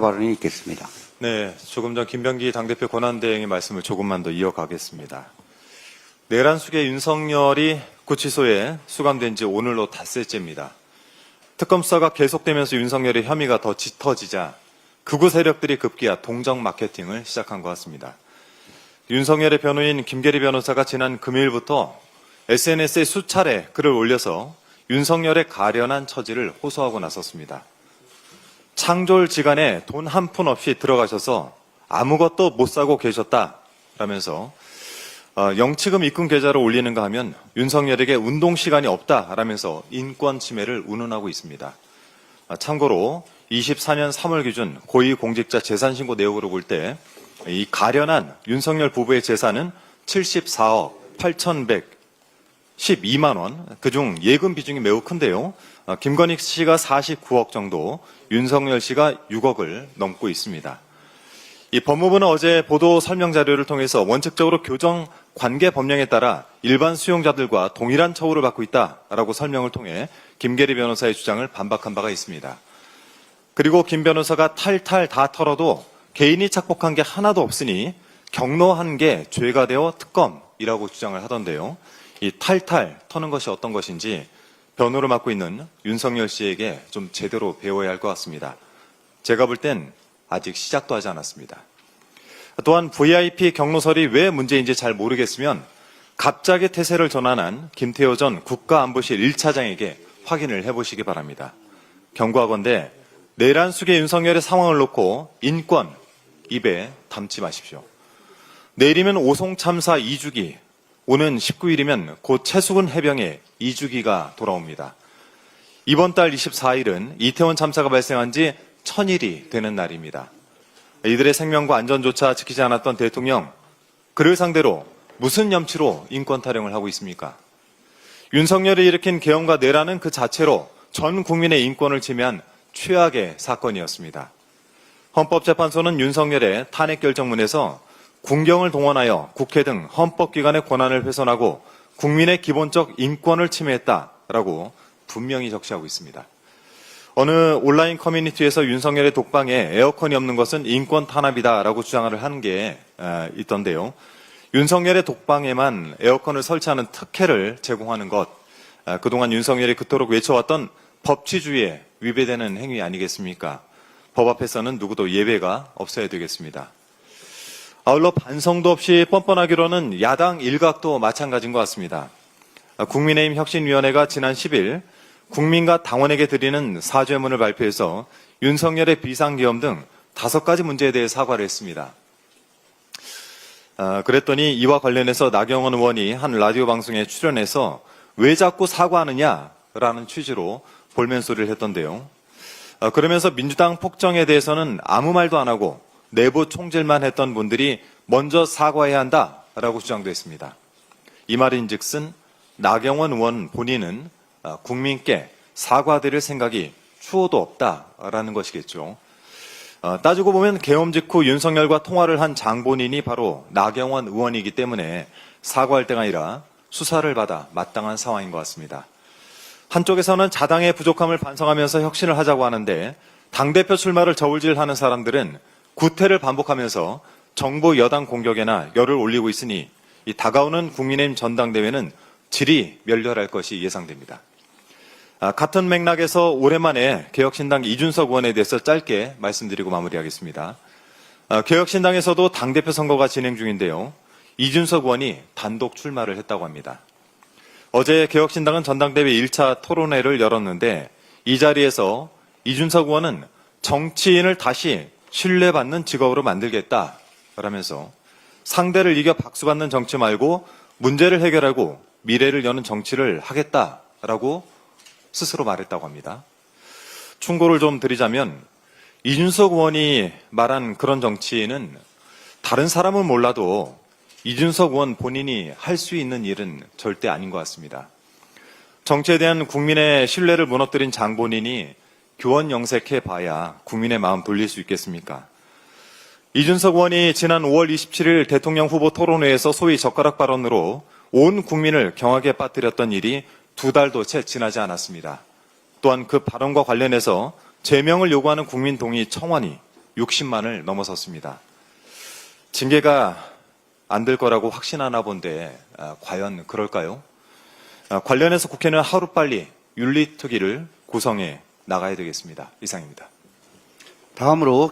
발언이 있겠습니다. 네, 조금 전 김병기 당대표 권한대행의 말씀을 조금만 더 이어가겠습니다. 내란 수계 윤석열이 구치소에 수감된 지 오늘로 닷새째입니다. 특검 수사가 계속되면서 윤석열의 혐의가 더 짙어지자 극우 세력들이 급기야 동정 마케팅을 시작한 것 같습니다. 윤석열의 변호인 김계리 변호사가 지난 금요일부터 SNS에 수차례 글을 올려서 윤석열의 가련한 처지를 호소하고 나섰습니다. 창졸지간에 돈 한 푼 없이 들어가셔서 아무것도 못 사고 계셨다라면서 영치금 입금 계좌를 올리는가 하면 윤석열에게 운동 시간이 없다라면서 인권 침해를 운운하고 있습니다. 참고로 24년 3월 기준 고위공직자 재산신고 내역으로 볼 때 이 가련한 윤석열 부부의 재산은 74억 8,112만 원, 그중 예금 비중이 매우 큰데요. 김건희 씨가 49억 정도, 윤석열 씨가 6억을 넘고 있습니다. 이 법무부는 어제 보도 설명 자료를 통해서 원칙적으로 교정 관계 법령에 따라 일반 수용자들과 동일한 처우를 받고 있다라고 설명을 통해 김계리 변호사의 주장을 반박한 바가 있습니다. 그리고 김 변호사가 탈탈 다 털어도 개인이 착복한 게 하나도 없으니 경로한 게 죄가 되어 특검이라고 주장을 하던데요. 이 탈탈 터는 것이 어떤 것인지 변호를 맡고 있는 윤석열 씨에게 좀 제대로 배워야 할 것 같습니다. 제가 볼 땐 아직 시작도 하지 않았습니다. 또한 VIP 경로설이 왜 문제인지 잘 모르겠으면 갑자기 태세를 전환한 김태호 전 국가안보실 1차장에게 확인을 해보시기 바랍니다. 경고하건대 내란 수계 윤석열의 상황을 놓고 인권 입에 담지 마십시오. 내일이면 오송 참사 2주기, 오는 19일이면 곧 최수근 해병의 2주기가 돌아옵니다. 이번 달 24일은 이태원 참사가 발생한 지 1000일이 되는 날입니다. 이들의 생명과 안전조차 지키지 않았던 대통령, 그를 상대로 무슨 염치로 인권 타령을 하고 있습니까? 윤석열이 일으킨 계엄과 내란은 그 자체로 전 국민의 인권을 침해한 최악의 사건이었습니다. 헌법재판소는 윤석열의 탄핵 결정문에서 군경을 동원하여 국회 등 헌법기관의 권한을 훼손하고 국민의 기본적 인권을 침해했다라고 분명히 적시하고 있습니다. 어느 온라인 커뮤니티에서 윤석열의 독방에 에어컨이 없는 것은 인권 탄압이다라고 주장을 하는 게 있던데요. 윤석열의 독방에만 에어컨을 설치하는 특혜를 제공하는 것, 그동안 윤석열이 그토록 외쳐왔던 법치주의에 위배되는 행위 아니겠습니까? 법 앞에서는 누구도 예외가 없어야 되겠습니다. 아울러 반성도 없이 뻔뻔하기로는 야당 일각도 마찬가지인 것 같습니다. 국민의힘 혁신위원회가 지난 10일 국민과 당원에게 드리는 사죄문을 발표해서 윤석열의 비상계엄 등 5가지 문제에 대해 사과를 했습니다. 그랬더니 이와 관련해서 나경원 의원이 한 라디오 방송에 출연해서 왜 자꾸 사과하느냐라는 취지로 볼멘소리를 했던데요. 그러면서 민주당 폭정에 대해서는 아무 말도 안 하고 내부 총질만 했던 분들이 먼저 사과해야 한다라고 주장도 했습니다. 이 말인즉슨 나경원 의원 본인은 국민께 사과드릴 생각이 추호도 없다라는 것이겠죠. 따지고 보면 계엄 직후 윤석열과 통화를 한 장본인이 바로 나경원 의원이기 때문에 사과할 때가 아니라 수사를 받아 마땅한 상황인 것 같습니다. 한쪽에서는 자당의 부족함을 반성하면서 혁신을 하자고 하는데 당대표 출마를 저울질하는 사람들은 구태를 반복하면서 정부 여당 공격에나 열을 올리고 있으니 이 다가오는 국민의힘 전당대회는 질이 멸렬할 것이 예상됩니다. 같은 맥락에서 오랜만에 개혁신당 이준석 의원에 대해서 짧게 말씀드리고 마무리하겠습니다. 개혁신당에서도 당대표 선거가 진행 중인데요. 이준석 의원이 단독 출마를 했다고 합니다. 어제 개혁신당은 전당대회 1차 토론회를 열었는데 이 자리에서 이준석 의원은 정치인을 다시 신뢰받는 직업으로 만들겠다라면서 상대를 이겨 박수받는 정치 말고 문제를 해결하고 미래를 여는 정치를 하겠다라고 스스로 말했다고 합니다. 충고를 좀 드리자면 이준석 의원이 말한 그런 정치는 다른 사람은 몰라도 이준석 의원 본인이 할 수 있는 일은 절대 아닌 것 같습니다. 정치에 대한 국민의 신뢰를 무너뜨린 장본인이 교원 영색해봐야 국민의 마음 돌릴 수 있겠습니까? 이준석 의원이 지난 5월 27일 대통령 후보 토론회에서 소위 젓가락 발언으로 온 국민을 경악에 빠뜨렸던 일이 2달도 채 지나지 않았습니다. 또한 그 발언과 관련해서 제명을 요구하는 국민 동의 청원이 60만을 넘어섰습니다. 징계가 안 될 거라고 확신하나 본데 과연 그럴까요? 관련해서 국회는 하루빨리 윤리특위를 구성해 나가야 되겠습니다. 이상입니다. 다음으로